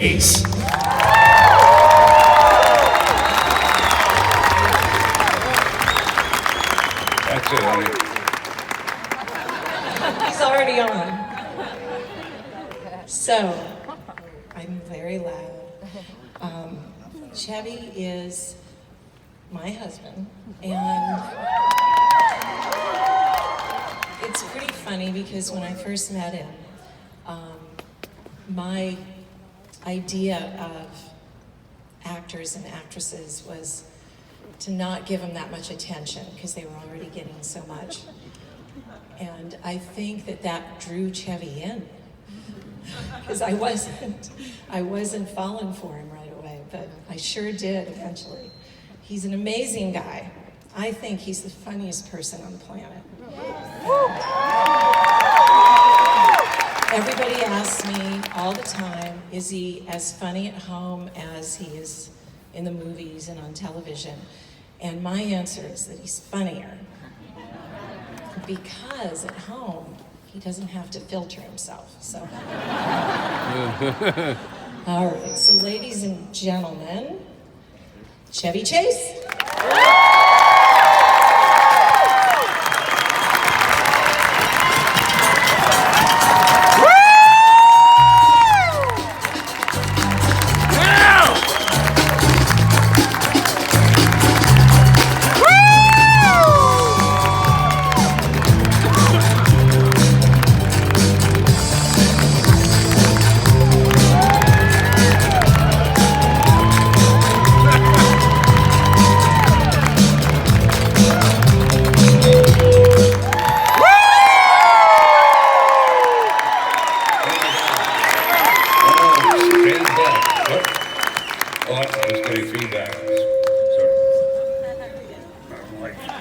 Chase. That's it, honey. He's already on. So, I'm very loud. Chevy is my husband, and it's pretty funny because when I first met him, my idea of actors and actresses was to not give them that much attention because they were already getting so much. And I think that drew Chevy in because I wasn't falling for him right away, but I sure did eventually. He's an amazing guy. I think he's the funniest person on the planet. Everybody asks me all the time, is he as funny at home as he is in the movies and on television? And my answer is that he's funnier. Because at home, he doesn't have to filter himself, so. All right, so ladies and gentlemen, Chevy Chase.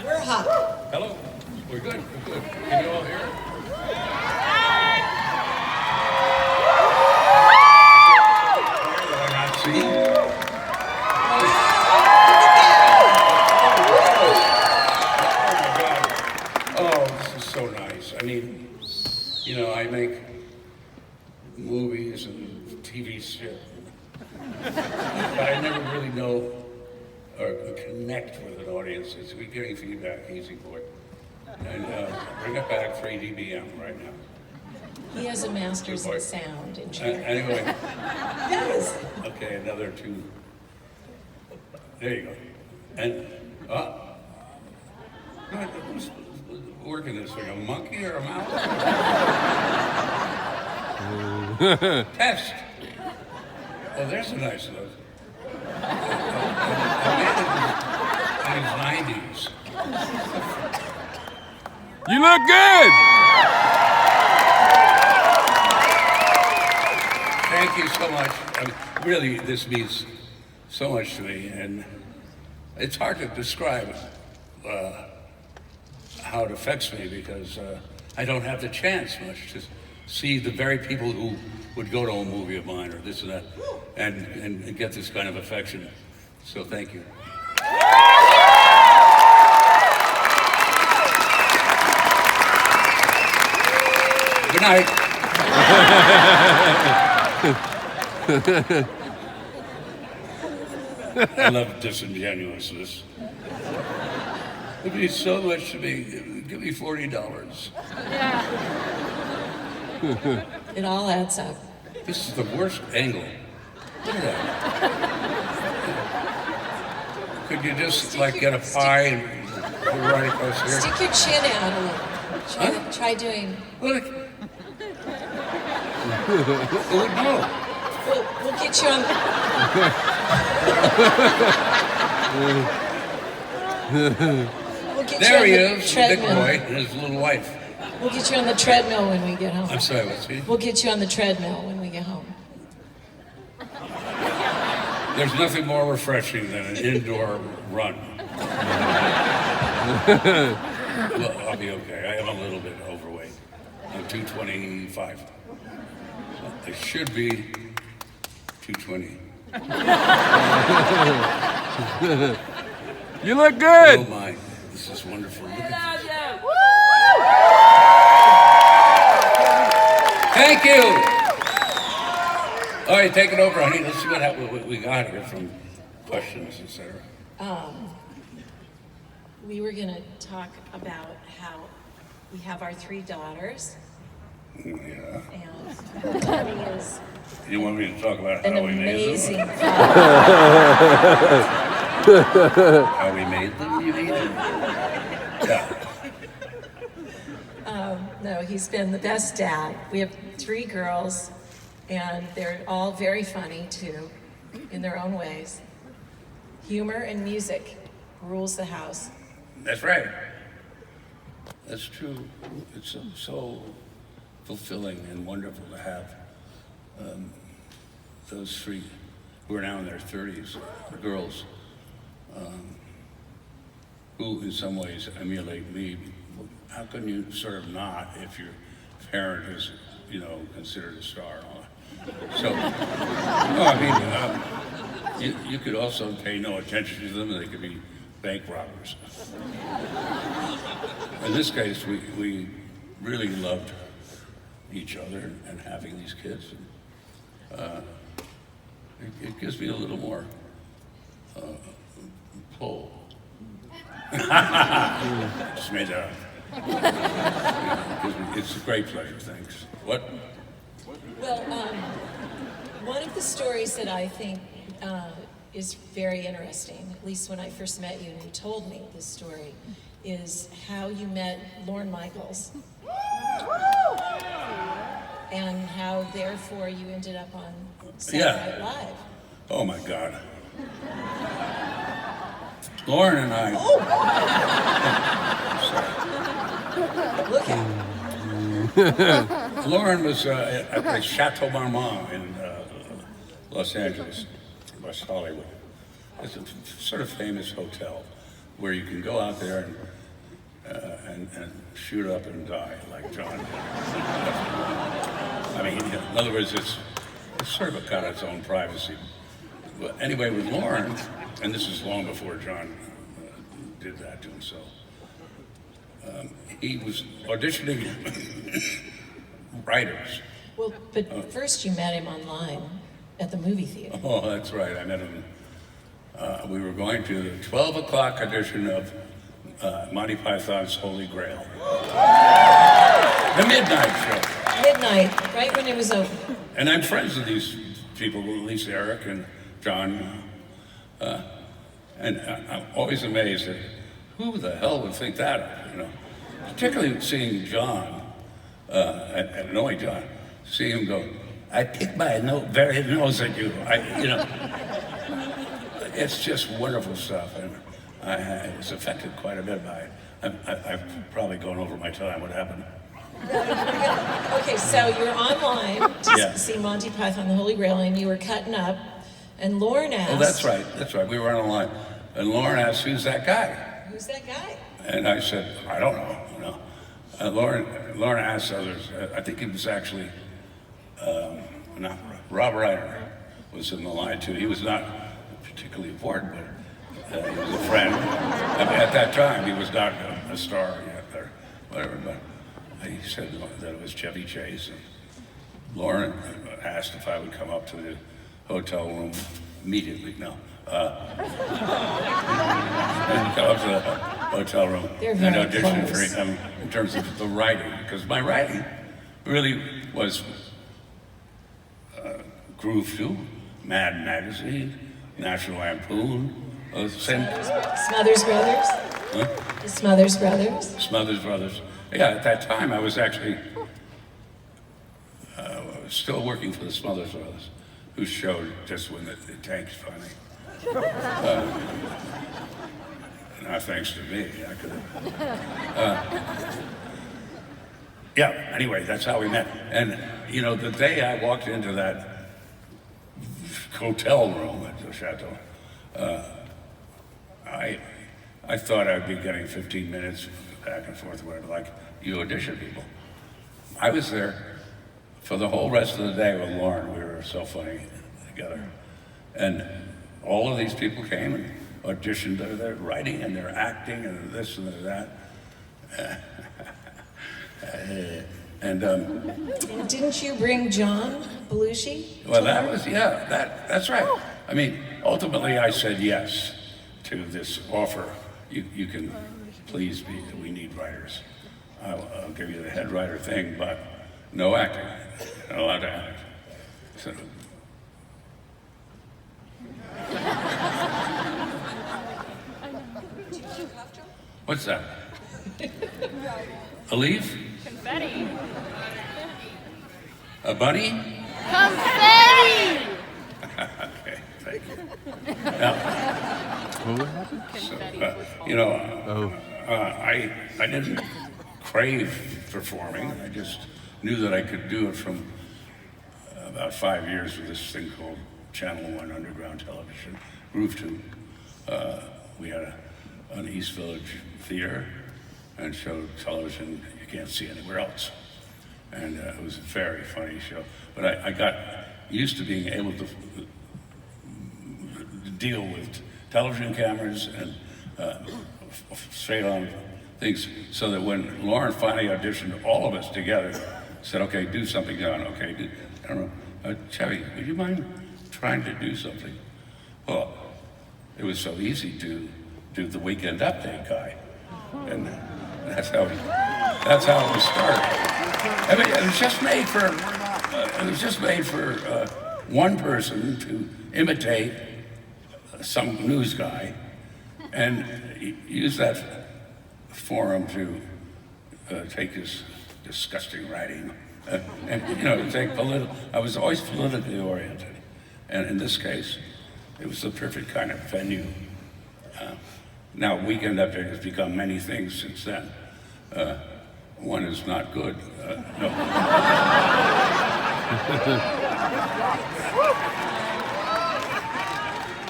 We're hot. Hello? We're good. We're good. Can you all hear it? Do I not see? Oh my God. Oh, this is so nice. I mean, you know, I make movies and TV shit, but I never really know or connect with an audience. It's we're getting feedback, easy boy. And bring it back 3 dBm right now. He has a master's in sound engineering. Anyway, Yes. okay, another 2. There you go. And, who's working this thing, a monkey or a mouse? Test. Oh, there's a nice look. In his 90s. You look good! Thank you so much. I mean, really, this means so much to me, and it's hard to describe how it affects me because I don't have the chance much to see the very people who would go to a movie of mine or this and that and get this kind of affection. So thank you. Good night. I love disingenuousness. It means so much to me. Give me $40. It all adds up. This is the worst angle. Look at that. Could you just get a pie and put it right across here? Stick your chin out a little. Try doing. Look. Oh no. We'll get you on. We'll get There he you on the is, big treadmill. boy, and his little wife. We'll get you on the treadmill when we get home. I'm sorry, what's he? We'll get you on the treadmill when we get home. There's nothing more refreshing than an indoor run. Well, I'll be okay. I am a little bit overweight. I'm 225. I should be 220. You look good! Oh my, this is wonderful. Look at this. Thank you. All right, take it over, honey. Let's see what we got here from questions, etc. We were going to talk about how we have our 3 daughters, Yeah. and Tony is You want me to talk about an how we made amazing them? father. How we made them, you mean? Yeah. No, he's been the best dad. We have 3 girls, and they're all very funny too, in their own ways. Humor and music rules the house. That's right. That's true. It's so fulfilling and wonderful to have those 3 who are now in their 30s, girls, who in some ways emulate me. How can you sort of not if your parent is, considered a star and all that? So, no, I mean, you could also pay no attention to them, and they could be bank robbers. In this case, we really loved each other and having these kids. It gives me a little more pull. Just made that up. It's a great pleasure, thanks. What? Well, one of the stories that I think is very interesting, at least when I first met you and you told me this story, is how you met Lorne Michaels. And how, therefore, you ended up on Saturday Night Live. Oh, my God. Lauren and I... Look at Lauren was at the Chateau Marmont in Los Angeles, West Hollywood. It's a sort of famous hotel where you can go out there and shoot up and die like John did. I mean, in other words, it's sort of got its own privacy. But anyway, with Lauren, and this is long before John did that to himself, he was auditioning writers. Well, but first you met him online at the movie theater. Oh, that's right. I met him. We were going to the 12 o'clock edition of Monty Python's Holy Grail. The midnight show. Midnight, right when it was over. And I'm friends with these people, at least Eric and John. And I'm always amazed at who the hell would think that of, Particularly seeing John, and knowing John, seeing him go, I pick my very nose at you. It's just wonderful stuff, and I was affected quite a bit by it. I've probably gone over my time. What happened? Okay, so you're online to see Monty Python, the Holy Grail, and you were cutting up, and Lauren asked... Oh, that's right. We were on the line. And Lauren asked, who's that guy? Who's that guy? And I said, I don't know. Lauren asked others. I think it was actually Rob Reiner was in the line too. He was not particularly important, but he was a friend. At that time, he was not a star yet or whatever. But he said that it was Chevy Chase. And Lauren asked if I would come up to the hotel room immediately. No. And come up to the hotel room and audition for him in terms of the writing, because my writing really was Groove 2, Mad Magazine, National Lampoon, Smothers Brothers? Huh? The Smothers Brothers? Smothers Brothers. Yeah, at that time I was actually still working for the Smothers Brothers, whose show just when it tanked finally. Not thanks to me, I could have. Yeah, anyway, that's how we met. And, the day I walked into that hotel room at the Chateau, I thought I'd be getting 15 minutes back and forth, whatever, like you audition people. I was there for the whole rest of the day with Lauren. We were so funny together. And all of these people came and auditioned their writing and their acting and this and that. And And didn't you bring John Belushi? well, that's right. I mean, ultimately, I said yes to this offer. You can please be. We need writers. I'll give you the head writer thing, but no acting. You're not allowed to act. So, what's that? A leaf? Confetti. A bunny? Confetti! Okay, thank you. Now, What happened? so, I didn't crave performing. I just knew that I could do it from about 5 years with this thing called Channel 1 Underground Television, Groove Tube. We had an East Village theater and showed television you can't see anywhere else. And it was a very funny show. But I got used to being able to deal with television cameras and straight on things, so that when Lauren finally auditioned all of us together, said, okay, do something, John, okay, I don't know, Chevy, would you mind trying to do something? Well, it was so easy to do the Weekend Update guy, and that's how it was started. I mean, it was just made for one person to imitate some news guy and use that forum to take his disgusting writing and take political. I was always politically oriented, and in this case, it was the perfect kind of venue. Now, Weekend Update has become many things since then. One is not good. No.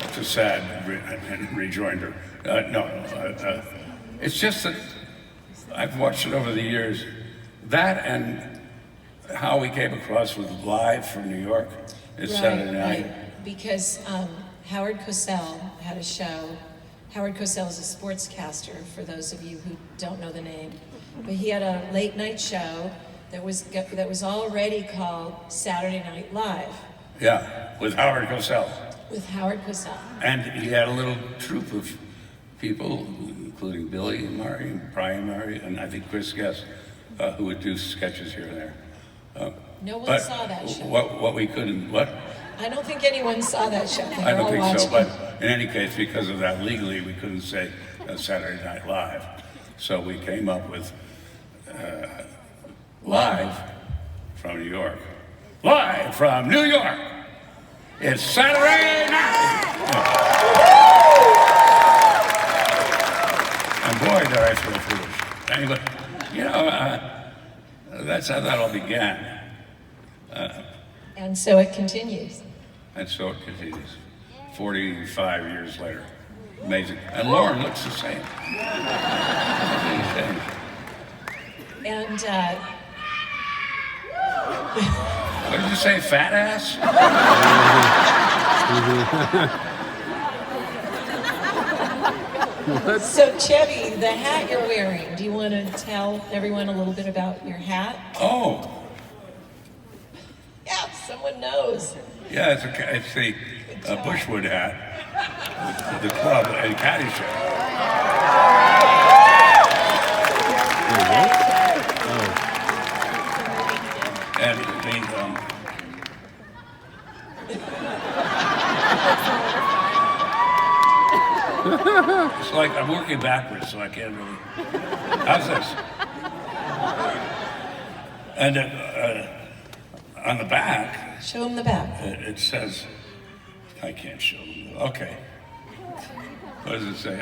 It's a sad rejoinder. It's just that I've watched it over the years. That and how we came across with Live from New York. It's Saturday night. Right. Because Howard Cosell had a show. Howard Cosell is a sportscaster, for those of you who don't know the name. But he had a late night show that was already called Saturday Night Live. Yeah, with Howard Cosell. With Howard Cosell. And he had a little troupe of people, including Billy and Murray, and Brian Murray, and I think Chris Guest, who would do sketches here and there. No one saw that show. What we couldn't, what? I don't think anyone saw that show. I don't think so, but in any case, because of that, legally, we couldn't say Saturday Night Live. So we came up with Live from New York. Live from New York! It's Saturday night! And boy, did I feel foolish. Anyway, that's how that all began. And so it continues. And so it continues. 45 years later. Amazing. And Lauren looks the same. And What did you say, fat ass? so Chevy, the hat you're wearing, do you want to tell everyone a little bit about your hat? Oh, Yeah, someone knows. yeah, it's the Bushwood hat. The club and Caddyshack. And it's like I'm working backwards, so I can't really. How's this? And on the back, Show them the back. it says, I can't show them. Okay. What does it say?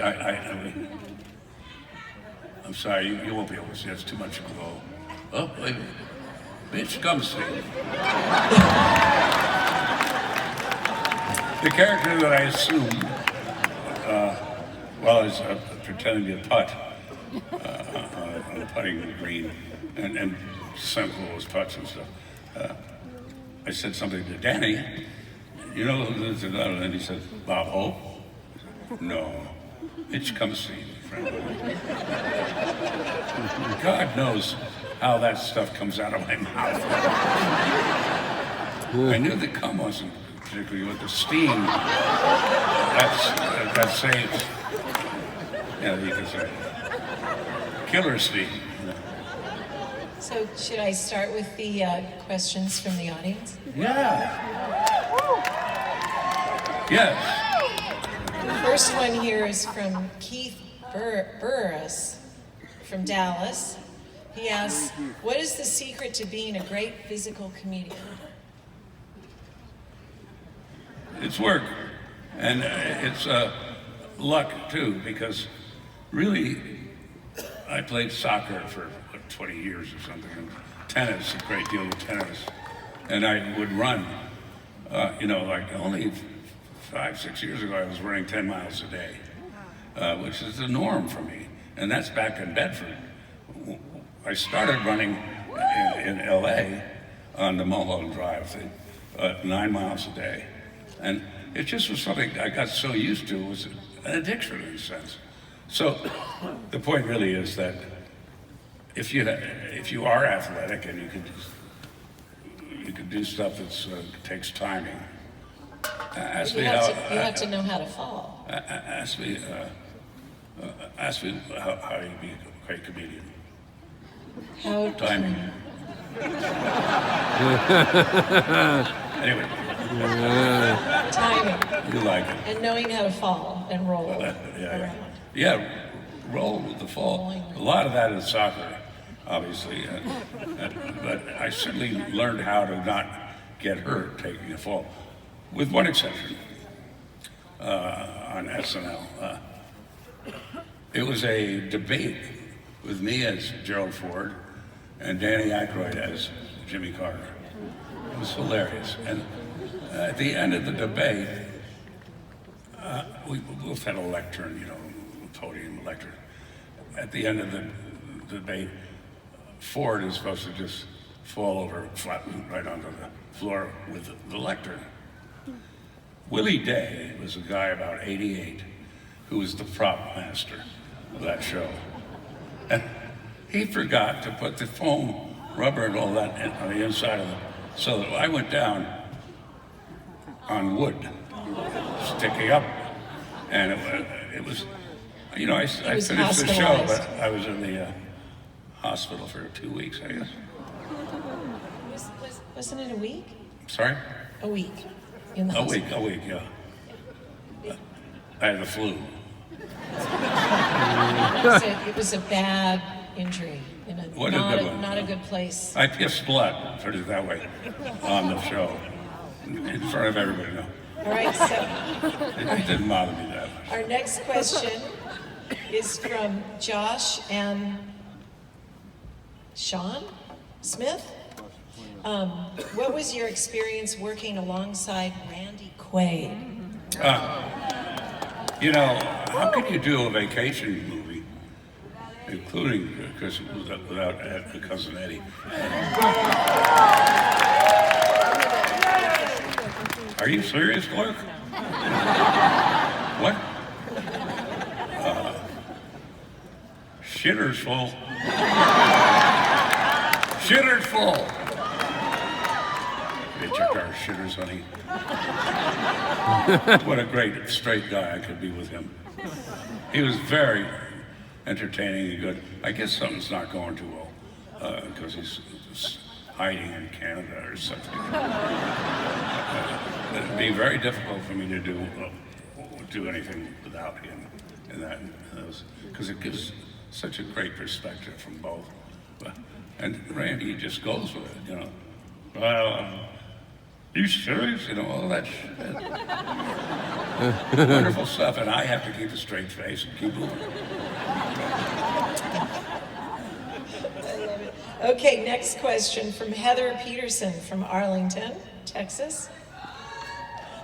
I'm sorry, you won't be able to see. It's too much glow. Oh, wait a minute. Bitch, come see. The character that I assumed while I was pretending to be a putt on the putting green and some of those putts and stuff, I said something to Danny. You know who this is? And he said, Bob Hope? No. Bitch, come see me, friend. God knows how that stuff comes out of my mouth. I knew the cum wasn't particularly with the steam. That saves. Yeah, you could say. Killer steam. So should I start with the questions from the audience? Yeah. Yes. The first one here is from Keith Burris from Dallas. He asks, what is the secret to being a great physical comedian? It's work. And it's luck, too, because really, I played soccer for 20 years or something, and tennis, a great deal of tennis. And I would run, like only 5-6 years ago, I was running 10 miles a day, which is the norm for me. And that's back in Bedford. I started running in LA on the Mulholland Drive thing, 9 miles a day. And it just was something I got so used to, it was an addiction in a sense. So the point really is that if you are athletic and you can do stuff that takes timing. You have to know how to fall. Ask me how you be a great comedian. How Timing. Anyway. Timing. You like it. And knowing how to fall and roll around. Yeah, roll with the fall. A lot of that is soccer, obviously. But I certainly learned how to not get hurt taking a fall, with one exception on SNL. It was a debate with me as Gerald Ford and Danny Aykroyd as Jimmy Carter. It was hilarious. And at the end of the debate, we both had a lectern, podium lectern. At the end of the debate, Ford is supposed to just fall over, flatten right onto the floor with the lectern. Willie Day was a guy about 88 who was the prop master of that show. And he forgot to put the foam, rubber and all that on the inside of it, so that I went down on wood, sticking up. And it was, I finished the show, but I was in the hospital for 2 weeks, I guess. Wasn't it a week? Sorry? A week in the hospital. A week, yeah. I had the flu. It was a bad injury in not a good place. I pissed blood, put it that way, on the show, in front of everybody. No. All right, so It didn't bother me that much. our next question is from Josh and Sean Smith. What was your experience working alongside Randy Quaid? How could you do a vacation movie, including without Cousin Eddie? Are you serious, Clark? What? Shitter's full. Shitter's full. They checked our shitters, honey. What a great straight guy I could be with him. He was very entertaining and good. I guess something's not going too well because he's hiding in Canada or something. It'd be very difficult for me to do anything without him in that, because it gives such a great perspective from both. And Randy just goes with it, Well, you serious? All that shit. Wonderful stuff, and I have to keep a straight face and keep moving. Okay, next question from Heather Peterson from Arlington, Texas.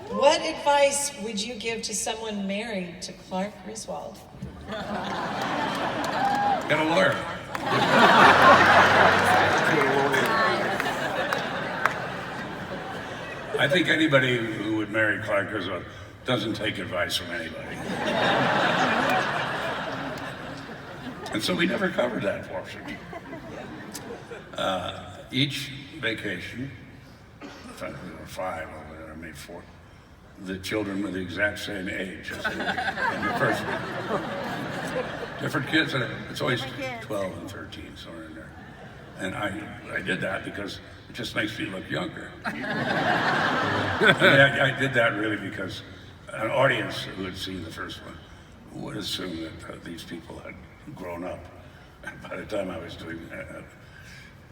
What advice would you give to someone married to Clark Griswold? Get a lawyer. I think anybody who would marry Clark Griswold doesn't take advice from anybody. And so we never covered that portion. Each vacation, in fact, there were 5 over there, I made 4. The children were the exact same age as in the first one. Different kids, and it's always 12 and 13, somewhere in there. And I did that because it just makes me look younger. I did that really because an audience who had seen the first one would assume that these people had grown up. And by the time I was doing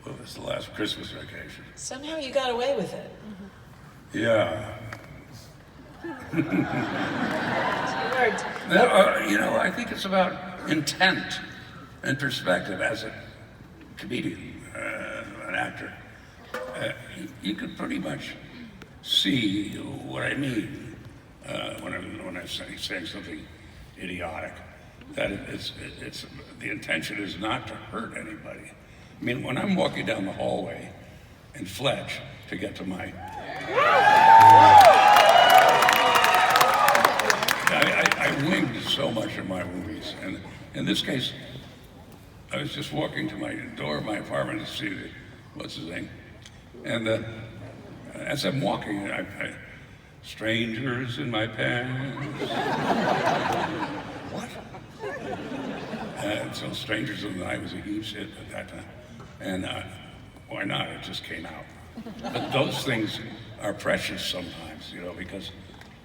what was the last Christmas vacation? Somehow you got away with it. Yeah. It worked. Now, I think it's about intent and perspective as a comedian, an actor. You can pretty much see what I mean when I'm saying something idiotic. That it's the intention is not to hurt anybody. I mean, when I'm walking down the hallway in Fletch to get to my... I winged so much in my movies. And in this case, I was just walking to my door of my apartment to see what's his name. And as I'm walking, strangers in my pants. What? And so Strangers in the Night was a huge hit at that time. And why not? It just came out. But those things are precious sometimes, because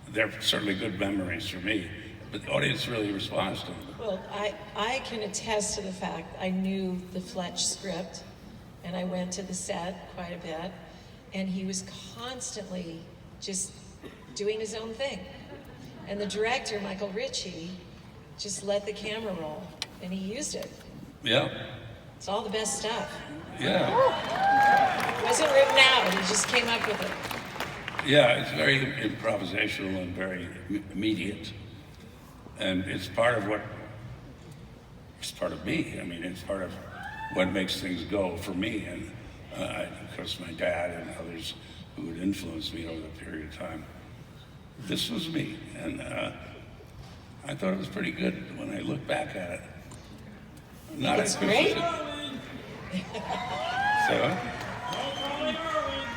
they're certainly good memories for me. But the audience really responds to them. Well, I can attest to the fact I knew the Fletch script, and I went to the set quite a bit, and he was constantly just doing his own thing. And the director, Michael Ritchie, just let the camera roll, and he used it. Yeah. It's all the best stuff. Yeah. It wasn't written out, he just came up with it. Yeah, it's very improvisational and very immediate. And it's part of me. I mean, it's part of what makes things go for me. And of course, my dad and others who had influenced me over the period of time. This was me. And I thought it was pretty good when I look back at it. Not It's great. So?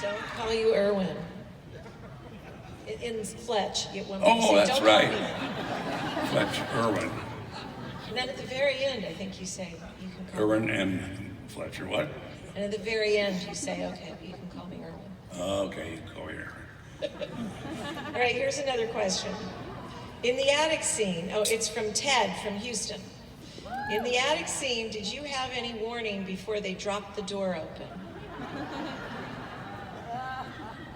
Don't call you Irwin. In Fletch, you get one. Oh, that's don't right. Call me. Fletch Irwin. And then at the very end, I think you say you can call Irwin me. and Fletcher, what? And at the very end, you say, okay, you can call me Irwin. Okay, you call me Irwin. All right, here's another question. In the attic scene, it's from Ted from Houston. In the attic scene, did you have any warning before they dropped the door open?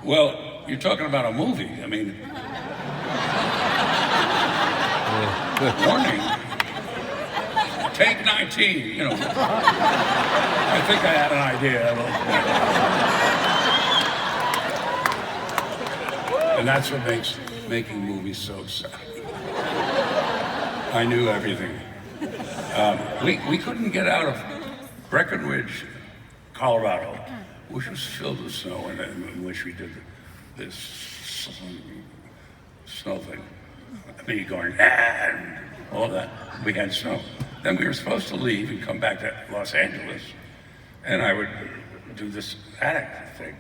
Well, you're talking about a movie. I mean, warning. Take 19, I think I had an idea. And that's what makes making movies so exciting. I knew everything. We couldn't get out of Breckenridge, Colorado, which was filled with snow, and in which we did this snow thing. Me going, and all that. We had snow. Then we were supposed to leave and come back to Los Angeles, and I would do this attic thing.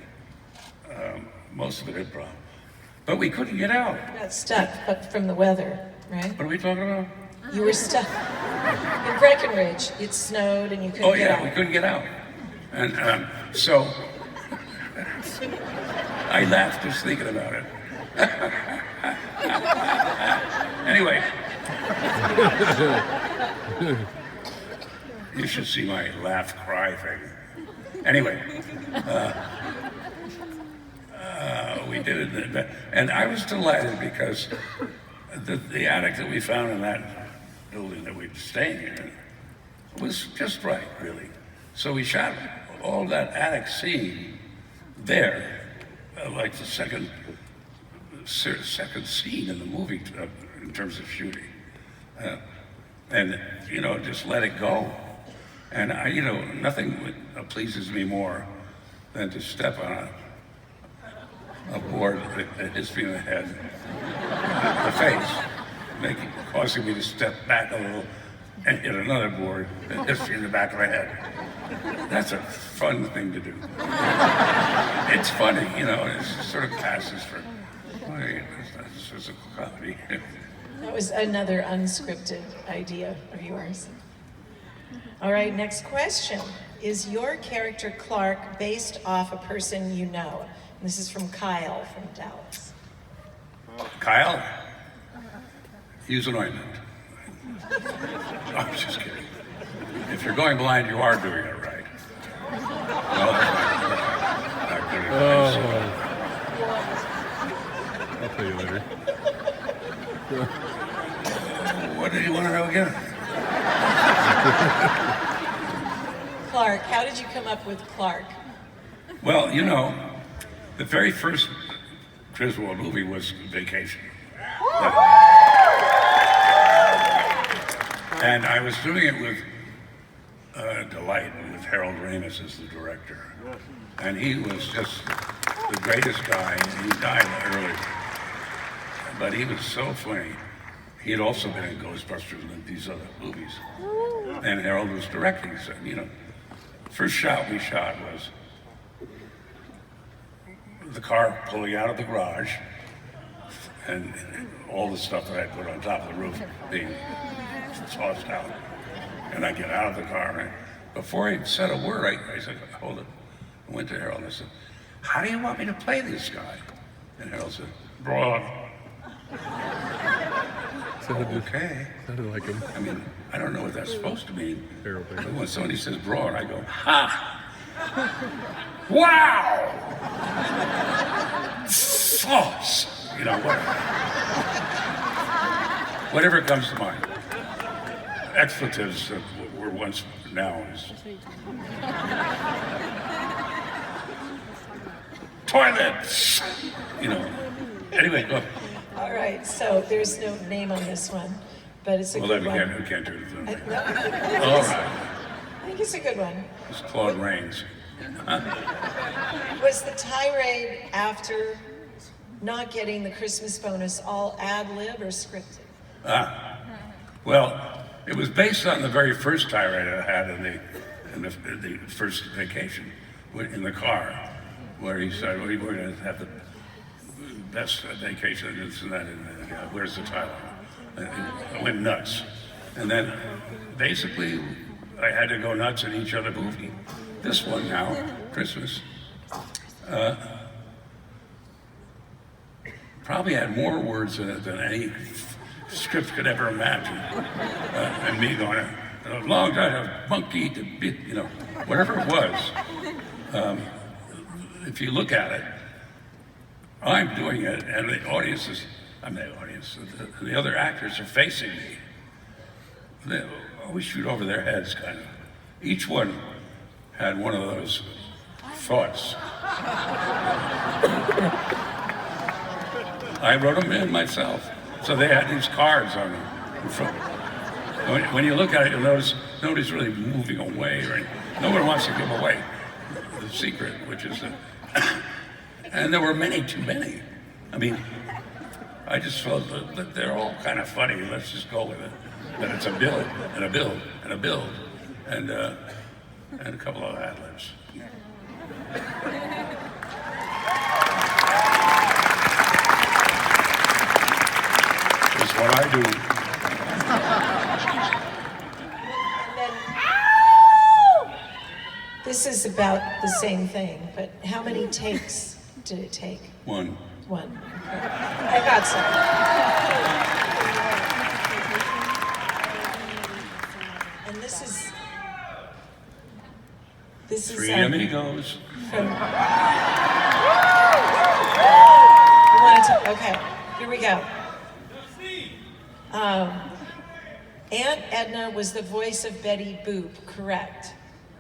Most of it improv. But we couldn't get out. You got stuck from the weather, right? What are we talking about? You were stuck. In Breckenridge, it snowed and you couldn't Oh get yeah, out. we couldn't get out. And so I laughed just thinking about it. Anyway, you should see my laugh cry thing. Anyway, we did it, and I was delighted because the attic that we found in that building that we were staying in was just right, really. So we shot all that attic scene there, like the second scene in the movie in terms of shooting, and just let it go. And nothing pleases me more than to step on a board that hits me in the head, the face, causing me to step back a little, and hit another board that hits you in the back of the head. That's a fun thing to do. It's funny, you know, it sort of passes for, well, it's physical comedy. That was another unscripted idea of yours. All right, next question. Is your character Clark based off a person you know? And this is from Kyle from Dallas. Kyle, use an ointment. I'm just kidding. If you're going blind, you are doing it right. No, not good advice. I'll tell you later. What do you want to know again? Clark, how did you come up with Clark? Well, you know, the very first Griswold movie was Vacation. And I was doing it with Delight, with Harold Ramis as the director. And he was just the greatest guy. He died early. But he was so funny. He had also been in Ghostbusters and these other movies. And Harold was directing, so, you know. First shot we shot was the car pulling out of the garage and all the stuff that I put on top of the roof being tossed out. And I get out of the car, and before he said a word, I said, hold it. I went to Harold and I said, how do you want me to play this guy? And Harold said, broad. Okay. Sounded like him. I mean, I don't know what that's supposed to mean. Harold But Ramis. when somebody says broad, I go, ha! Wow! Sauce! You know, whatever comes to mind. Expletives that were once nouns. Toilets! You know. Anyway, go. All right, so there's no name on this one, but it's a Well, good then one. we can't do it. I, Then. no, All right. I think it's a good one. It's Claude Rains. Was the tirade after not getting the Christmas bonus all ad lib or scripted? Well, it was based on the very first tirade I had in the first Vacation in the car, where he said, well, we're going to have the best vacation and this and that, and where's the Tyler? And I went nuts. And then basically I had to go nuts in each other movie. This one now, Christmas, probably had more words in it than any script could ever imagine. And me going, a long time, a monkey to be, you know, whatever it was. If you look at it, I'm doing it, and the audience is, I'm the audience, the other actors are facing me. They always shoot over their heads, kind of. Each one had one of those thoughts. I wrote them in myself. So they had these cards on them. When you look at it, you'll notice nobody's really moving away, or no one wants to give away the secret, which is that. And there were many, too many. I mean, I just felt that they're all kind of funny. Let's just go with it. That it's a build, and a build, and a build, and a couple of ad-libs. It's what I do. And then, this is about the same thing, but how many takes did it take? One. One. I got some. And this is Three amigos. from. You wanted to, okay, here we go. Aunt Edna was the voice of Betty Boop, correct?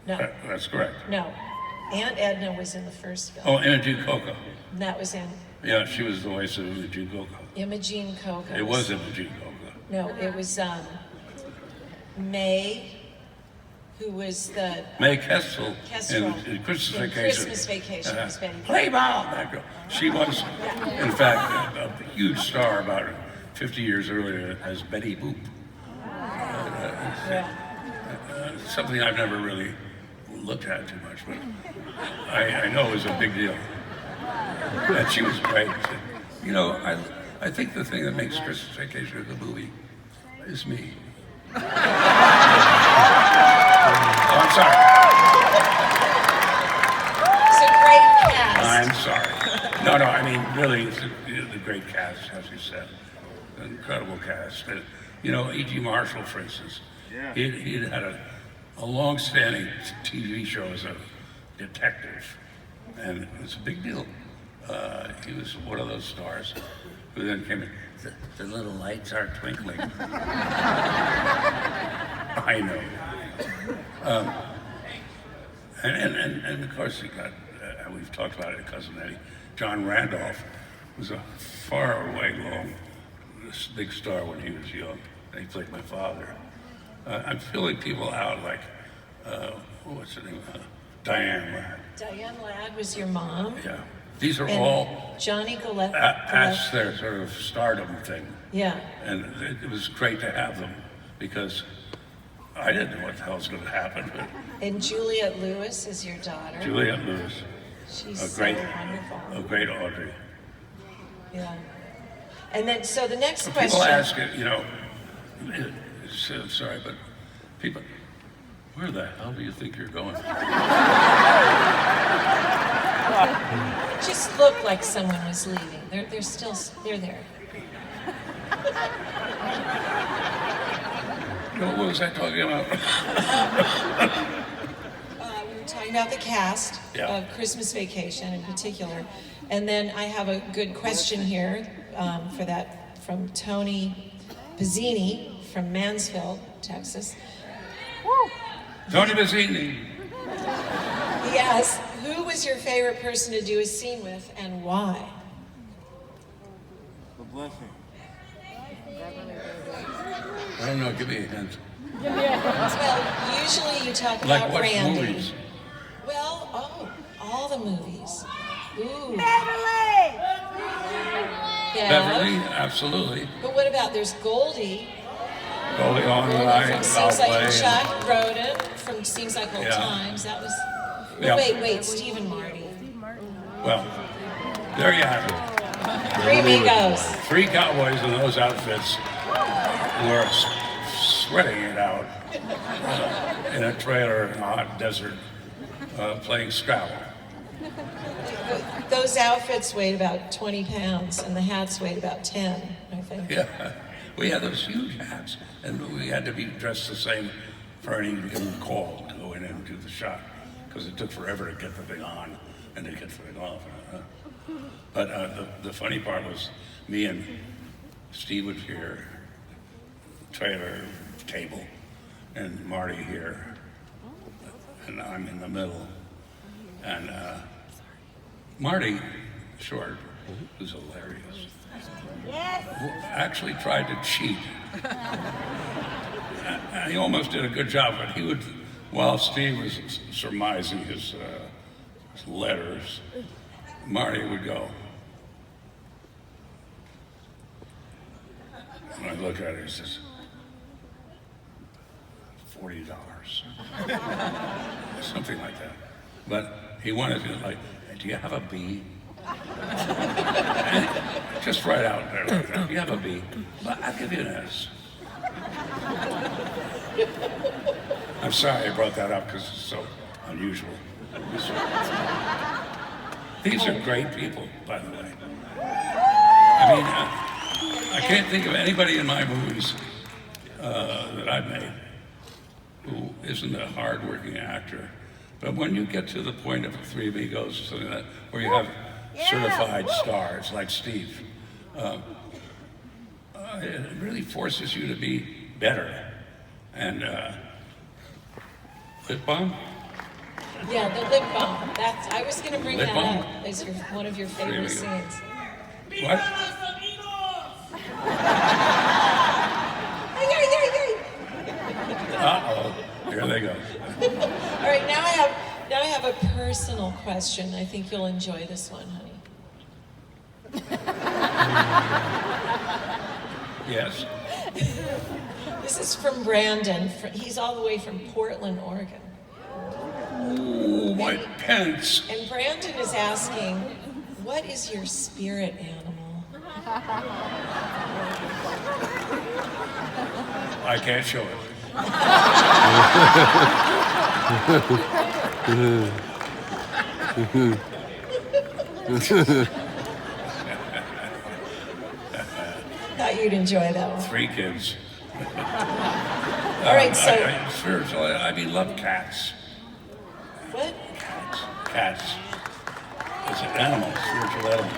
No, That's correct. no. Aunt Edna was in the first film. Oh, Imogene Coca. And that was in Yeah, she was the voice of Imogene Coca. Imogene Coca. It was Imogene Coca. No, it was May, who was the May Kestrel Kestrel. in Christmas In Vacation. Christmas Vacation was Betty Boop. Play ball, that girl. She was, in fact, a huge star about 50 years earlier as Betty Boop. Something I've never really looked at too much, but I know it was a big deal. And she was great. You know, I think the thing that makes Christmas Vacation a good movie is me. Oh, I'm sorry. It's a great cast. I'm sorry. No, I mean, really, it's the great cast, as you said. An incredible cast. You know, E.G. Marshall, for instance, he had a long-standing TV show as a detective, and it's a big deal. He was one of those stars who then came in, the little lights are twinkling. I know. And of course, he got, we've talked about it, Cousin Eddie. John Randolph was a far away long, this big star when he was young. He played my father. I'm filling people out like, what's her name? Diane Ladd. Diane Ladd was your mom. Yeah. These are And all Johnny Gillette. past their sort of stardom thing. Yeah. And it was great to have them because I didn't know what the hell was going to happen. But And Juliette Lewis is your daughter. Juliette Lewis, She's a so great, wonderful. a great Audrey. Yeah. And then, so the next When question. people ask it, you know, sorry, but people, where the hell do you think you're going? Just looked like someone was leaving. They're still, they're there. What was I talking about? We were talking about the cast Yeah. of Christmas Vacation in particular. And then I have a good question here for that from Tony Pizzini from Mansfield, Texas. Tony Mazzini. He asks, who was your favorite person to do a scene with and why? The blessing. I don't know, give me a hint. Well, usually you talk Like about what Randy. movies? Well, all the movies. Ooh. Yeah. Beverly, absolutely. But what about, there's Goldie. Goldie Hawn and Goldie I, from foul Seems Like play. Chuck Roden from Seems Like Old Yeah. Times. That was, Yeah. wait, Steve and Marty. Well, there you have it. Three Amigos. Three cowboys in those outfits who are sweating it out in a trailer in a hot desert playing Scrabble. Those outfits weighed about 20 pounds and the hats weighed about 10, I think. Yeah, we had those huge hats, and we had to be dressed the same for any given call to go in and do the shot, because it took forever to get the thing on and to get the thing off. But the funny part was me and Steve would here, trailer, table, and Marty here, and I'm in the middle. And Marty Short, who's hilarious, actually tried to cheat. And he almost did a good job, but he would, while Steve was surmising his letters, Marty would go. And I look at it, he says, $40. Something like that. But he wanted to, like, do you have a B? Just right out there like that. Do you have a B? Well, I'll give you an S. I'm sorry I brought that up because it's so unusual. These are great people, by the way. I mean, I can't think of anybody in my movies that I've made who isn't a hard-working actor. But when you get to the point of Three Amigos or something like that, where you have certified stars like Steve, it really forces you to be better. And lip balm? Yeah, the lip balm. That's, I was going to bring Lip that balm? up as one of your favorite scenes. What? Uh-oh, here they go. All right, now I have a personal question. I think you'll enjoy this one, honey. Yes. This is from Brandon. He's all the way from Portland, Oregon. Ooh, my pants. And Brandon is asking, what is your spirit animal? I can't show it. Thought you'd enjoy that one. 3 kids. All right, so Spiritual, I mean, love cats. what? Cats. It's an animal, spiritual animal.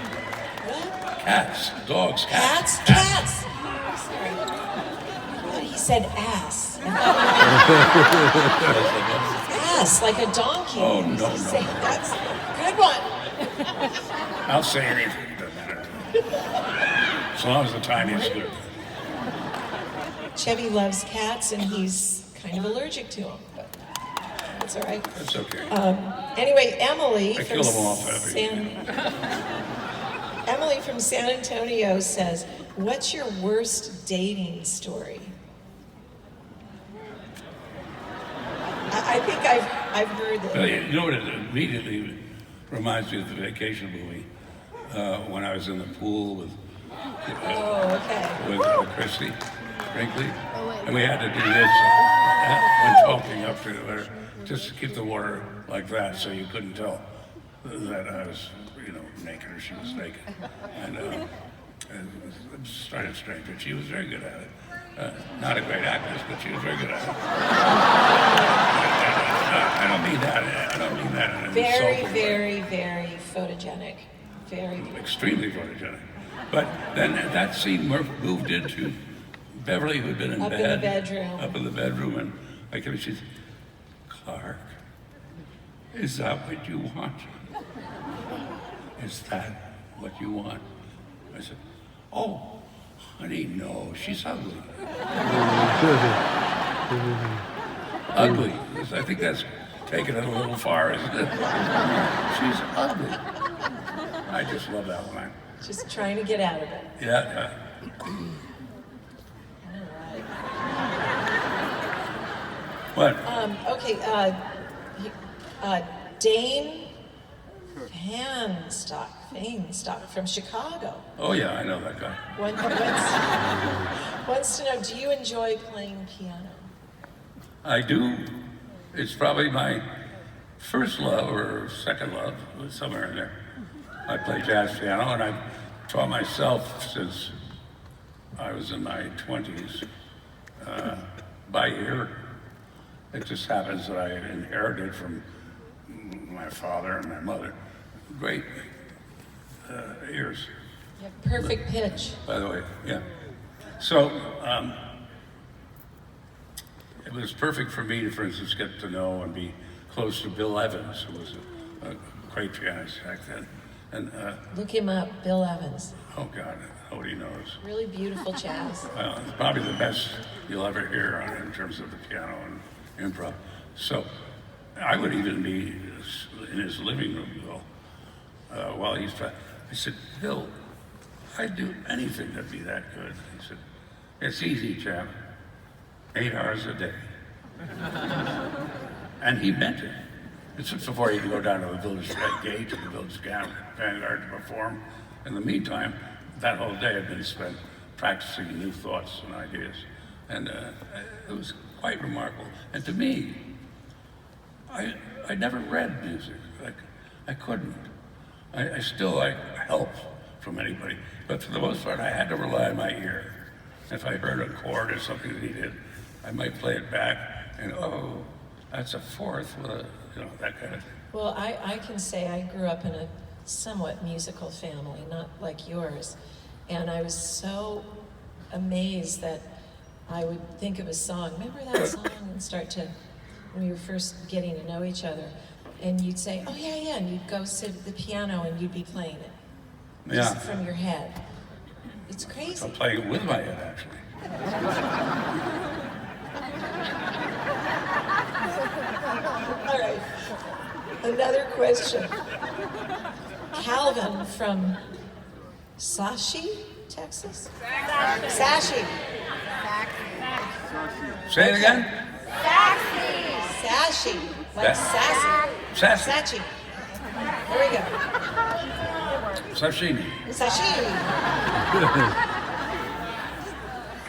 What? Cats, dogs, Cats? cats. Cats. Sorry. I thought he said ass. Ass, like a donkey. Oh, no, no. Say, that's a good one. I'll say anything, it doesn't matter. As long as the timing is good. Chevy loves cats and he's kind of allergic to them, but that's all right. That's okay. Anyway, Emily I from kill them off every Emily from San Antonio says, "What's your worst dating story?" I think I've heard that. You know what it immediately reminds me of the vacation movie when I was in the pool with Christy Brinkley, and we had to do this when talking up to her, just to keep the water like that, so you couldn't tell that I was, naked or she was naked, and it was kind of strange, but she was very good at it. Not a great actress, but she was very good at it. I don't mean that. I don't mean that in an Very, insulting way. very, very photogenic. Very. Extremely photogenic. But then that scene moved into Beverly, who had been in Up bed. in the bedroom. Up in the bedroom, and she's, Clark, is that what you want? Is that what you want? I said, oh, honey, no, she's ugly. Ugly. I think that's taking it a little far, isn't it? She's ugly. I just love that line. Just trying to get out of it. Yeah. What? Okay, Dane Fainstock from Chicago Oh yeah, I know that guy. wants to know, do you enjoy playing piano? I do. It's probably my first love or second love, somewhere in there. I play jazz piano, and I've taught myself since I was in my 20s by ear. It just happens that I inherited from my father and my mother great ears. You have perfect pitch. By the way, yeah. So it was perfect for me to, for instance, get to know and be close to Bill Evans, who was a great pianist back then. And Look him up, Bill Evans. oh God, nobody knows. Really beautiful jazz. It's probably the best you'll ever hear in terms of the piano and improv. So I would even be in his living room, Bill, while he's trying. I said, Bill, I'd do anything to be that good. He said, it's easy, champ. 8 hours a day. And he meant it. It's just before he could go down to the village gate to the village vanguard to perform. In the meantime, that whole day had been spent practicing new thoughts and ideas. And it was quite remarkable. And to me, I never read music. I couldn't. I still like help from anybody. But for the most part, I had to rely on my ear. If I heard a chord or something that he did, I might play it back and, oh, that's a fourth with a, that kind of thing. Well, I can say I grew up in a somewhat musical family, not like yours. And I was so amazed that I would think of a song, remember that song, and start to, when we were first getting to know each other, and you'd say, oh yeah, and you'd go sit at the piano and you'd be playing it. Just from your head. It's crazy. I'm playing it with my head, actually. All right. Another question. Calvin from Sashi, Texas? Sashi. Say it again? Sashi. Like sassy. Sassy. Sachi. There we go. Sashimi. Sashimi.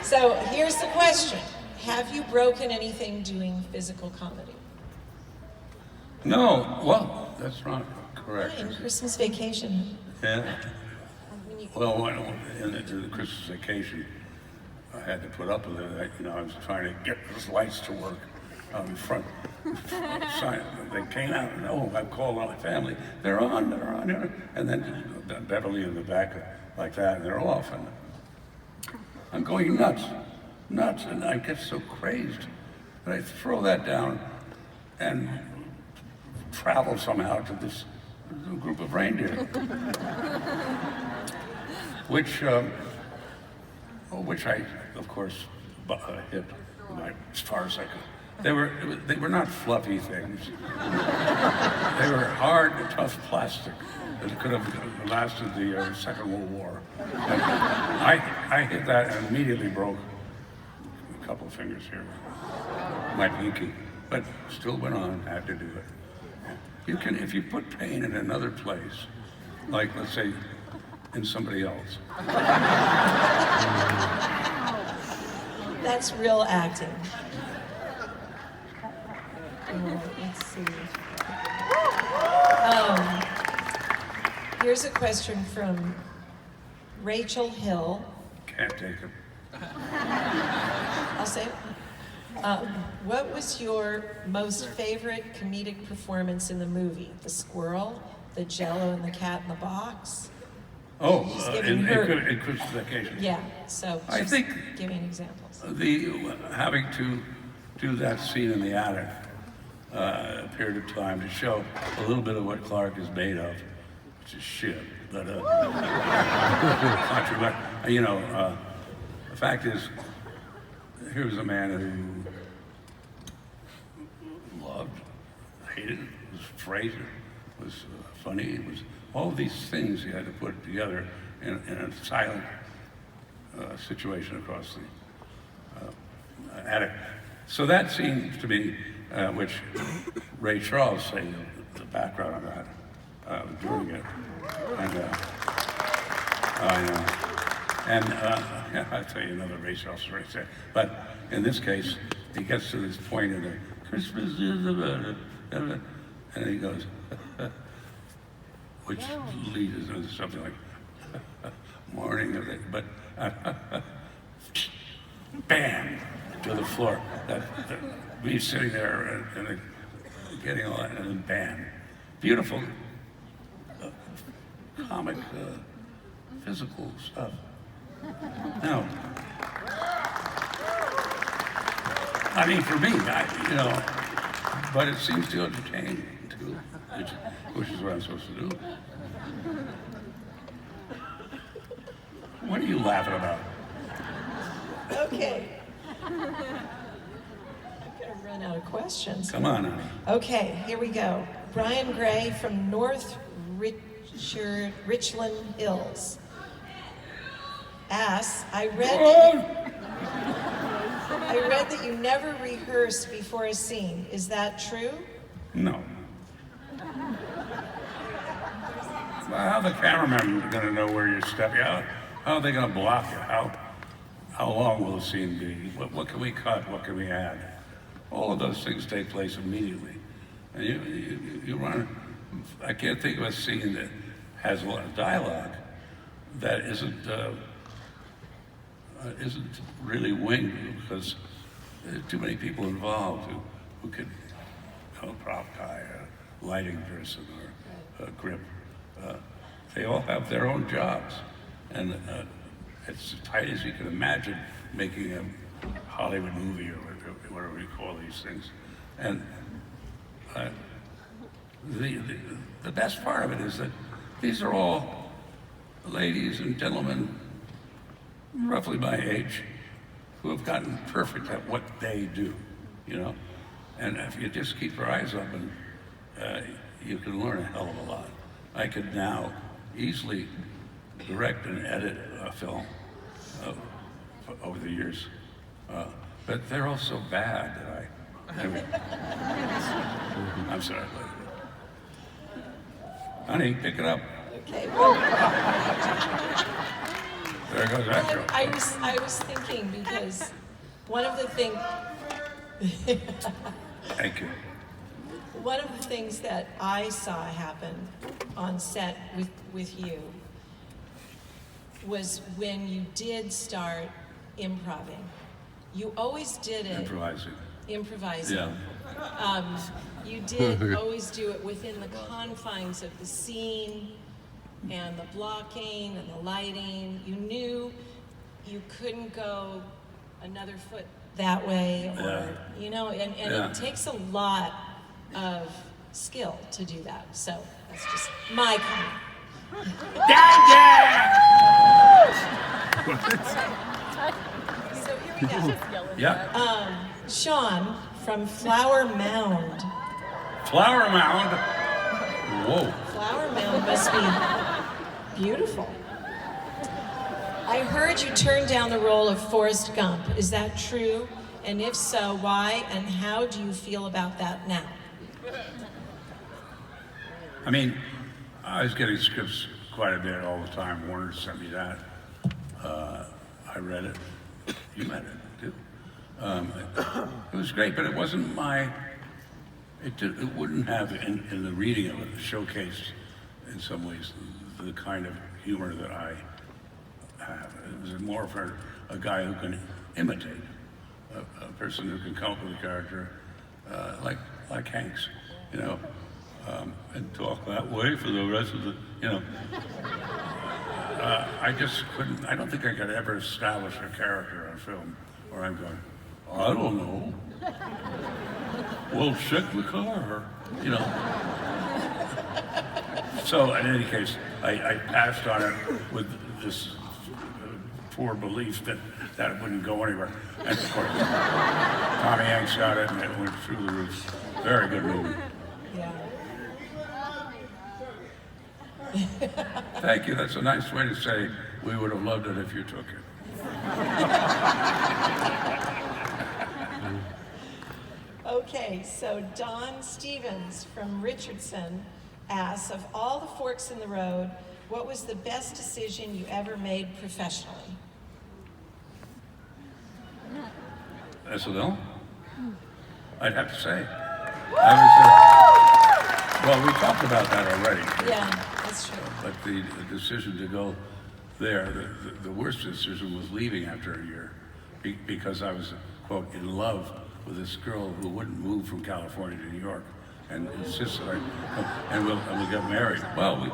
So here's the question. Have you broken anything doing physical comedy? No, well, that's not correct. In Christmas Vacation. Yeah. Well, in the Christmas Vacation, I had to put up with it. I was trying to get those lights to work on the front sign. They came out, and I called on my family. They're on. And then Beverly in the back, like that, and they're off. And I'm going nuts, and I get so crazed that I throw that down and travel somehow to this group of reindeer, which I, of course, hit as far as I could. They were not fluffy things. They were hard, tough plastic that could have lasted the Second World War. And I hit that and immediately broke a couple of fingers here, my pinky, but still went on. Had to do it. You can, if you put pain in another place, like let's say in somebody else. That's real acting. Let's see. Here's a question from Rachel Hill. Can't take it. I'll say it. What was your most favorite comedic performance in the movie? The squirrel, the Jello, and the cat in the box? Oh, She's in giving her- Christmas Vacation. Yeah, so I she's think giving examples. Having to do that scene in the attic, a period of time to show a little bit of what Clark is made of, which is shit. But it's not true. But the fact is, here was a man who loved, hated, was afraid, was funny, was all these things he had to put together in a silent situation across the attic. So that seems to be, which Ray Charles sang the background of that, doing it. And I know. And I'll tell you another Ray Charles story. But in this case, he gets to this point in the Christmas is and he goes, which leads into something like morning of it, but bam to the floor. Me sitting there and getting all that, and then bam, beautiful, comic, physical stuff. Now, I mean, for me, but it seems to entertain too, which is what I'm supposed to do. What are you laughing about? Okay. I'm gonna run out of questions. Come on, honey. Okay, here we go. Brian Gray from North Richland Hills asks, I read that you never rehearsed before a scene. Is that true? No. Well, how the cameraman going to know where you're stepping out? How are they going to block you? How long will the scene be? What can we cut? What can we add? All of those things take place immediately. And you run. I can't think of a scene that has a lot of dialogue that isn't really winged, because there's too many people involved who could, prop guy, a lighting person, or a grip. They all have their own jobs, and it's as tight as you can imagine making a Hollywood movie or whatever we call these things. And the best part of it is that these are all ladies and gentlemen roughly my age who have gotten perfect at what they do, And if you just keep your eyes open, you can learn a hell of a lot. I could now easily direct and edit film over the years. But they're all so bad that anyway. I'm sorry. Honey, pick it up. Okay. Well, There goes that joke. I was thinking because one of the things. Thank you. One of the things that I saw happen on set with you was when you did start improvising. You always did it. Improvising. Yeah. You did always do it within the confines of the scene and the blocking and the lighting. You knew you couldn't go another foot that way, or and it takes a lot of skill to do that. So that's just my comment. So here we go. Yeah. Sean from Flower Mound. Flower Mound. Whoa. Flower Mound must be beautiful. I heard you turned down the role of Forrest Gump. Is that true? And if so, why? And how do you feel about that now? I mean, I was getting scripts quite a bit all the time. Warner sent me that. I read it. You read it too. It was great, but it wasn't my. It wouldn't have in the reading of it showcased in some ways the kind of humor that I have. It was more for a guy who can imitate, a person who can come up with a character like Hanks, and talk that way for the rest of the, I just couldn't. I don't think I could ever establish a character on film where I'm going, I don't know. Well, check the car, So in any case, I passed on it with this poor belief that it wouldn't go anywhere. And of course, Tommy Hanks shot it and it went through the roof. Very good movie. Yeah. Thank you. That's a nice way to say we would have loved it if you took it. Okay, so Don Stevens from Richardson asks, of all the forks in the road, what was the best decision you ever made professionally? SNL? I'd have to say. Well, we talked about that already. Yeah, that's true. But the decision to go there, the worst decision was leaving after a year because I was, quote, in love with this girl who wouldn't move from California to New York and insisted and we got married. Well,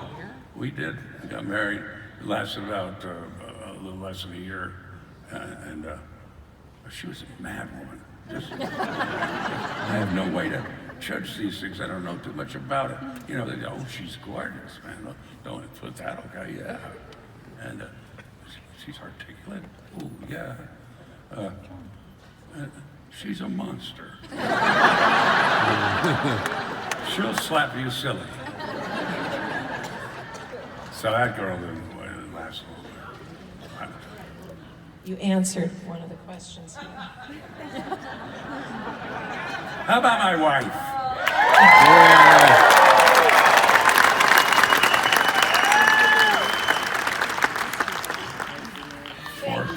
we did. We got married. It lasted about a little less than a year. And she was a mad woman. I have no way to judge these things. I don't know too much about it. They go, oh, she's gorgeous, man. Don't put that, okay, yeah. And she's articulate. Oh, yeah. She's a monster. She'll slap you silly. So that girl didn't last long. You answered one of the questions here. How about my wife?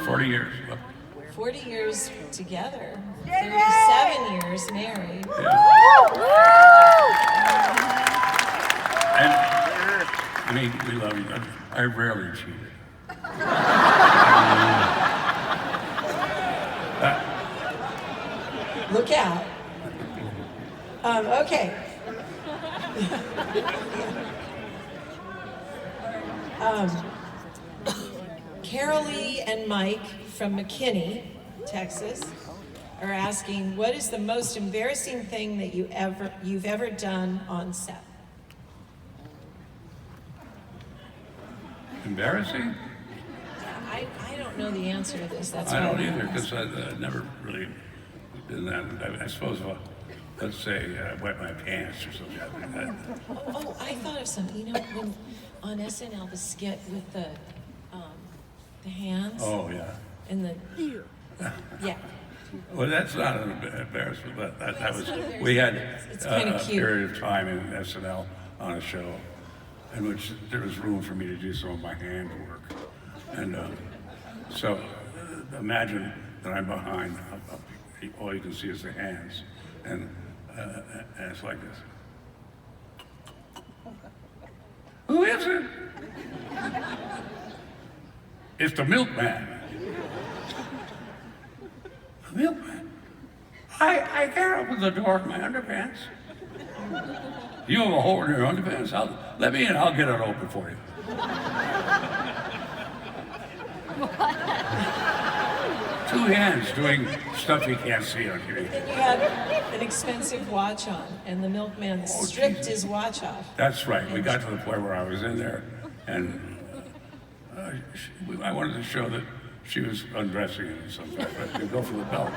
40 years. 40 years together, 37 years married. Yeah. And, I mean, we love you. I rarely cheated. Look out. Okay. Carolee and Mike from McKinney, Texas, are asking, what is the most embarrassing thing that you've ever done on set? Embarrassing? I don't know the answer to this. That's I why don't I'm either, because asking. I've never really done that. I suppose, let's say, wet my pants or something like that. Oh, I thought of something. When on SNL, the skit with the The hands Oh, yeah. and the, yeah. Well, that's not an embarrassment, but that was, we had It's kinda a cute. period of time in SNL on a show in which there was room for me to do some of my hand work. And so imagine that I'm behind, all you can see is the hands, and it's like this. Who is it? It's the milkman. The milkman? I can't open the door of my underpants. You have a hole in your underpants? Let me in, I'll get it open for you. Two hands doing stuff you can't see on TV. And you had an expensive watch on, and the milkman stripped Jesus. his watch off. That's right. We got to the point where I was in there, and I wanted to show that she was undressing in some way, but to go for the belt.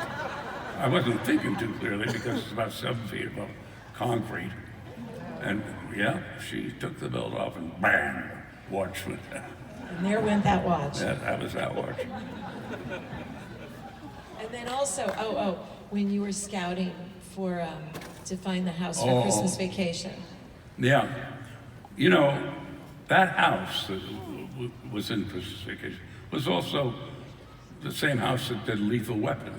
I wasn't thinking too clearly because it's about 7 feet above concrete. And yeah, she took the belt off and bam, watch went down. And there went that watch. That was that watch. And then also, when you were scouting for to find the house for Oh. Christmas Vacation. Yeah. You know, that house that was in Christmas Vacation was also the same house that did Lethal Weapon.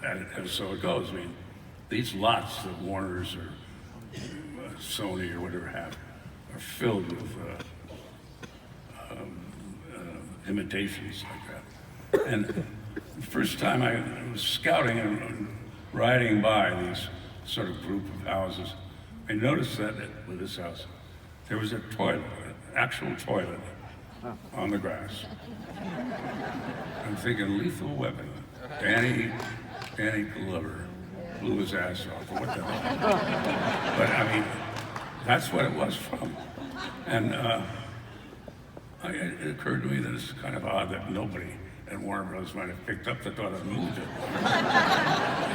And so it goes. I mean, these lots that Warner's or Sony or whatever have are filled with imitations like that. And the first time I was scouting and riding by these sort of group of houses, I noticed that with this house, there was a toilet, an actual toilet on the grass. I'm thinking Lethal Weapon. Danny Glover blew his ass off. What the hell? But I mean, that's what it was from. And it occurred to me that it's kind of odd that nobody at Warner Bros. Might have picked up the thought and moved it.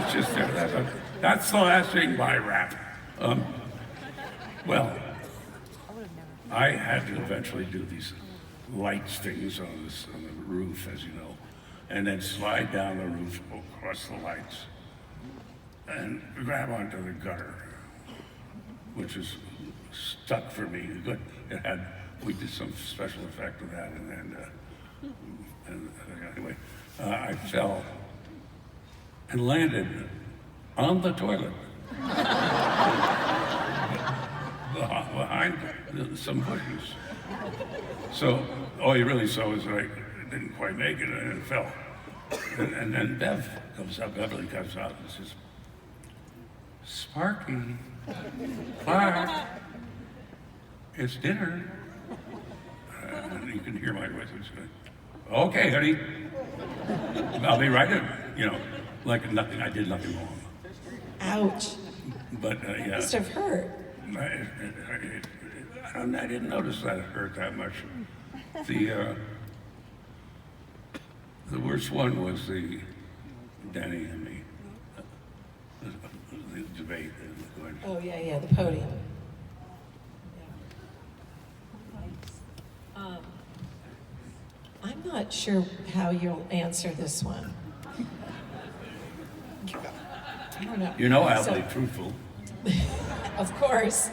It's just there. That's the last thing by rap. Well, I had to eventually do these lights things on the roof, as you know, and then slide down the roof across the lights and grab onto the gutter, which is stuck for me. Good. We did some special effect with that, and anyway, I fell and landed on the toilet behind some bushes. So all you really saw was that I didn't quite make it and it fell. And then Beverly comes out and says, "Sparky, Clark, it's dinner." And you can hear my voice. It's going, "Okay, honey, I'll be right in." You know, like nothing. I did nothing wrong. Ouch. But yeah, Must have hurt. I didn't notice that it hurt that much. The worst one was the Danny and me, the debate. Oh yeah, the podium. Yeah. I'm not sure how you'll answer this one. I don't know. You know I'll So- be truthful. Of course.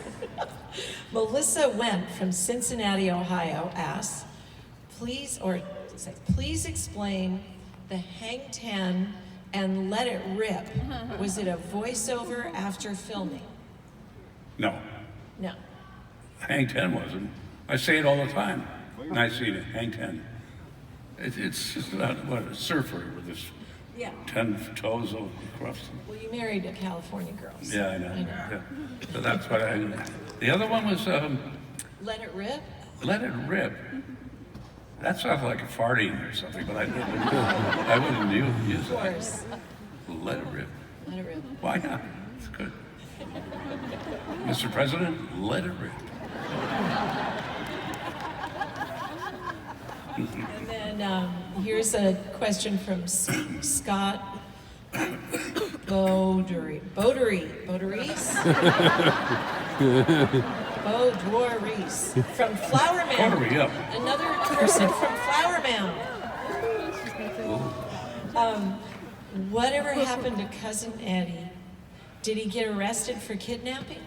Melissa Went from Cincinnati, Ohio asks, please explain the Hang 10 and Let It Rip. Was it a voiceover after filming? No, No. Hang 10 wasn't. I say it all the time. Nice seeing it, Hang 10. It's just about a surfer with his Yeah. 10 toes across them. Well, you married a California girl. So Yeah, I know. Yeah. So that's what the other one was Let It Rip? Let It Rip. That sounds like a farting or something, but I wouldn't use Of it. course. Let It Rip. Let It Rip. Why not? It's good. Mr. President, let it rip. And then here's a question from Scott Boderies. Baudouin Reese from Flower Mound. Hurry up. Another person from Flower Mound. Whatever happened to Cousin Eddie? Did he get arrested for kidnapping?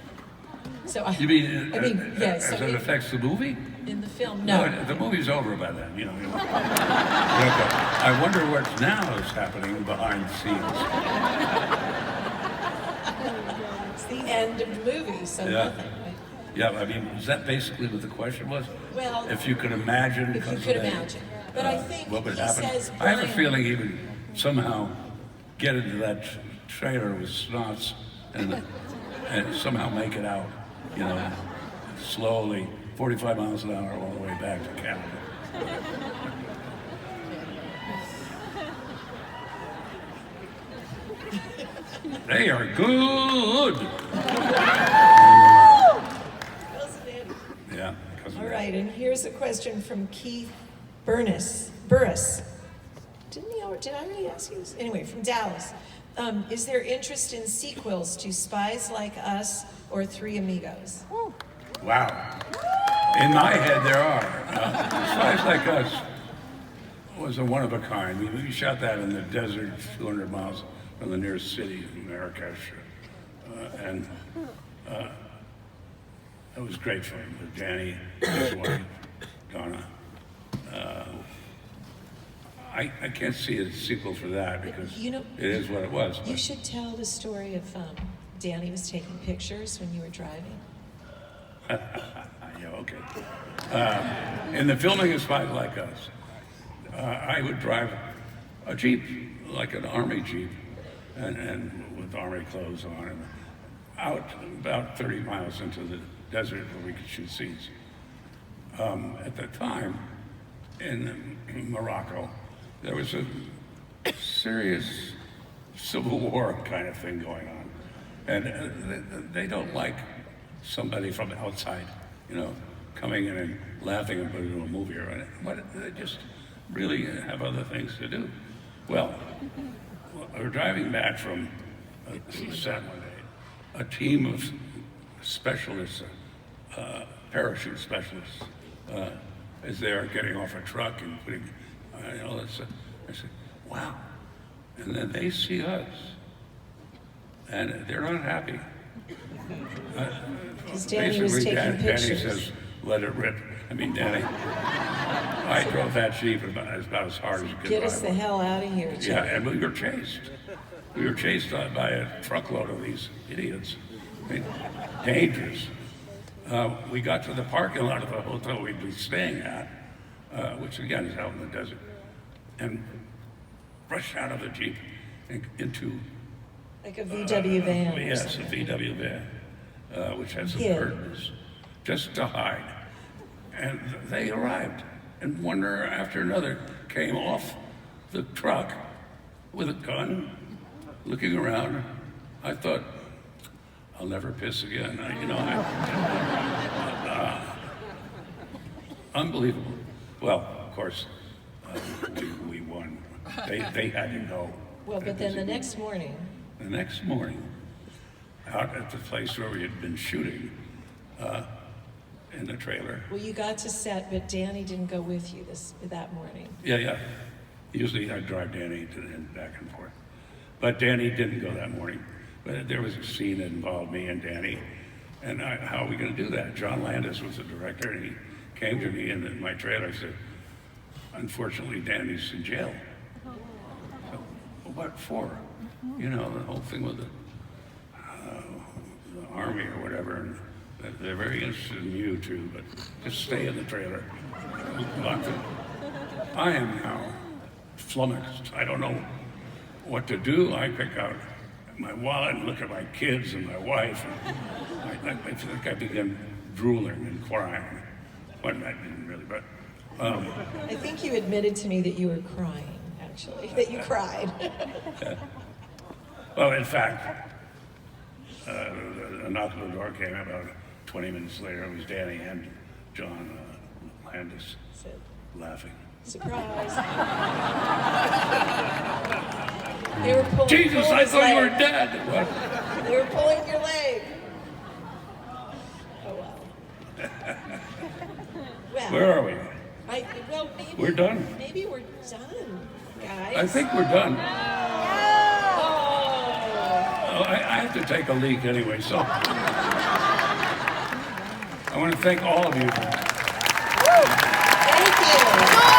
So You mean, yes. as it affects the movie? In the film, no. The movie's over by then, you know. I wonder what now is happening behind the scenes. It's the end of the movie, so Yeah. nothing. Right? Yeah, I mean, is that basically what the question was? Well, if you could imagine. if you could imagine. But I think what would he happen? says I have a Brian- feeling he would somehow get into that trailer with snots and somehow make it out, you know, slowly, 45 miles an hour all the way back to Canada. They are good. Yeah. All right, and here's a question from Keith Burris. Did I already ask you this? Anyway, from Dallas. Is there interest in sequels to Spies Like Us or Three Amigos? Wow. In my head, there are. Spies Like Us was a one-of-a-kind. We shot that in the desert, 200 miles from the nearest city of Marrakesh. And it was great fun with Danny, his wife, Donna. I can't see a sequel for that because You know, it is what it was. You should tell the story of Danny was taking pictures when you were driving. Yeah, okay. In the filming of Spies Like Us, I would drive a Jeep, like an Army Jeep, and with Army clothes on, and out about 30 miles into the desert where we could shoot scenes. At the time, in Morocco, there was a serious civil war kind of thing going on. And they don't like somebody from the outside, you know, coming in and laughing and putting in a movie or anything. But they just really have other things to do. Well, we were driving back from set one day. A team of specialists, parachute specialists, is there getting off a truck and putting, you know, I said, wow. And then they see us, and they're not happy. Because Danny was taking Danny pictures. says, let it rip. I mean, Danny, I drove that Jeep about as hard as you could Get drive us the one. hell out of here, Yeah, Chuck. and we were chased. We were chased by a truckload of these idiots. I mean, dangerous. We got to the parking lot of the hotel we'd be staying at, which again is out in the desert, and rushed out of the Jeep into Like a VW van. or yes, a something. VW van, which has some Yeah. curtains, just to hide. And they arrived, and one after another came off the truck with a gun, looking around. I thought, I'll never piss again. Unbelievable. Well, of course, we won. They had to go. Well, but then the next morning, The next morning, out at the place where we had been shooting, in the trailer. well, you got to set, but Danny didn't go with you that morning. Yeah. Usually I drive Danny back and forth. But Danny didn't go that morning. But there was a scene that involved me and Danny. And how are we going to do that? John Landis was the director, and he came to me in my trailer and said, unfortunately, Danny's in jail. So, what for? You know, the whole thing with the Army or whatever. And they're very interested in you too, but just stay in the trailer. I am now flummoxed. I don't know what to do. I pick out my wallet and look at my kids and my wife. And I think I began drooling and crying. Well, I didn't really, but I think you admitted to me that you were crying, actually, that you cried. well, in fact, a knock on the door came about 20 minutes later. It was Danny and John Landis So, laughing. surprise. They were pulling Jesus, I his thought you were leg. dead. What? They were pulling your leg. Oh, wow. that. Where are we? Well, maybe We're done. Maybe we're done, guys. I think we're done. Oh. Oh, I have to take a leak anyway, so. I want to thank all of you. Thank you.